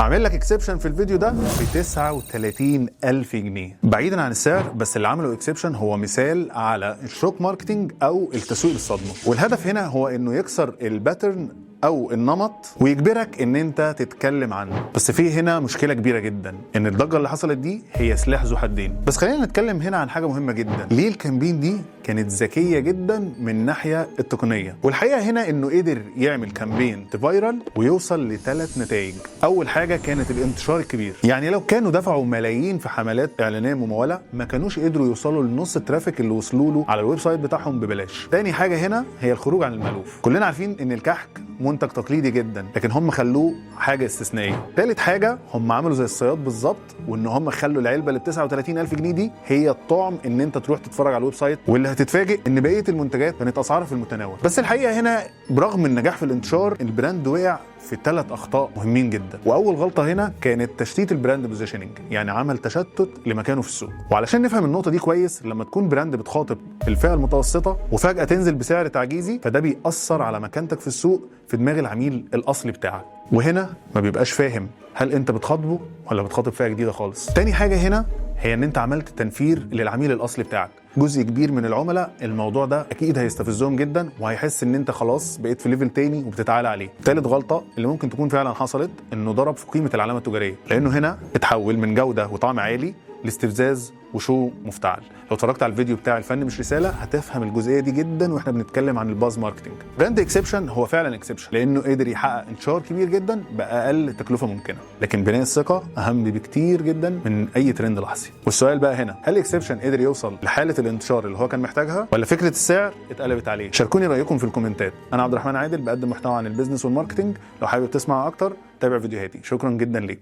هعمل لك اكسبشن في الفيديو ده ب 39,000 جنيه بعيدا عن السعر، بس اللي عمله اكسبشن هو مثال على الشوك ماركتنج او التسويق بالصدمه، والهدف هنا هو انه يكسر الباترن او النمط ويجبرك ان انت تتكلم عنه. بس في هنا مشكله كبيره جدا، ان الضجه اللي حصلت دي هي سلاح ذو حدين. بس خلينا نتكلم هنا عن حاجه مهمه جدا، ليه الكامبين دي كانت ذكيه جدا من الناحيه التقنيه. والحقيقه هنا انه قدر يعمل كامبين تفايرل ويوصل لثلاث نتائج. اول حاجه كانت الانتشار الكبير، يعني لو كانوا دفعوا ملايين في حملات اعلانيه مموله ما كانوش قدروا يوصلوا لنص الترافيك اللي وصلوا له على الويب سايت بتاعهم ببلاش. تاني حاجه هنا هي الخروج عن المألوف. كلنا عارفين ان الكحك منتج تقليدي جدا، لكن هم خلوه حاجه استثنائيه. ثالث حاجه هم عملوا زي الصياد بالظبط، وان هم خلوا العلبه اللي ب 39,000 جنيه دي هي الطعم ان انت تروح تتفرج على الويب سايت، واللي هتتفاجئ ان بقيه المنتجات كانت اسعارها في المتناول. بس الحقيقه هنا برغم النجاح في الانتشار البراند وقع في 3 اخطاء مهمين جدا. واول غلطه هنا كانت تشتيت البراند بوزيشننج، يعني عمل تشتت لمكانه في السوق. وعلشان نفهم النقطه دي كويس، لما تكون براند بتخاطب الفئه المتوسطه وفجاه تنزل بسعر تعجيزي، فده بيأثر على مكانتك في السوق في دماغ العميل الاصلي بتاعك، وهنا ما بيبقاش فاهم هل انت بتخاطبه ولا بتخاطب فئه جديده خالص. تاني حاجه هنا هي ان انت عملت تنفير للعميل الاصلي بتاعك. جزء كبير من العملاء الموضوع ده اكيد هيستفزهم جدا، وهيحس ان انت خلاص بقيت في ليفل تاني وبتتعالى عليه. ثالث غلطه اللي ممكن تكون فعلا حصلت، انه ضرب في قيمه العلامه التجاريه، لانه هنا اتحول من جوده وطعم عالي لاستفزاز وشو مفتعل. لو اتفرجت على الفيديو بتاع الفن مش رساله هتفهم الجزئيه دي جدا واحنا بنتكلم عن الباز ماركتنج. براند اكسبشن هو فعلا اكسبشن لانه قدر يحقق انتشار كبير جدا باقل تكلفه ممكنه، لكن بناء الثقه اهم بكتير جدا من اي ترند لحظي. والسؤال بقى هنا، هل اكسبشن قدر يوصل لحاله الانتشار اللي هو كان محتاجها، ولا فكره السعر اتقلبت عليه؟ شاركوني رايكم في الكومنتات. انا عبد الرحمن عادل بقدم محتوى عن البيزنس والماركتنج. لو حابب تسمع اكتر تابع فيديوهاتي. شكرا جدا ليكم.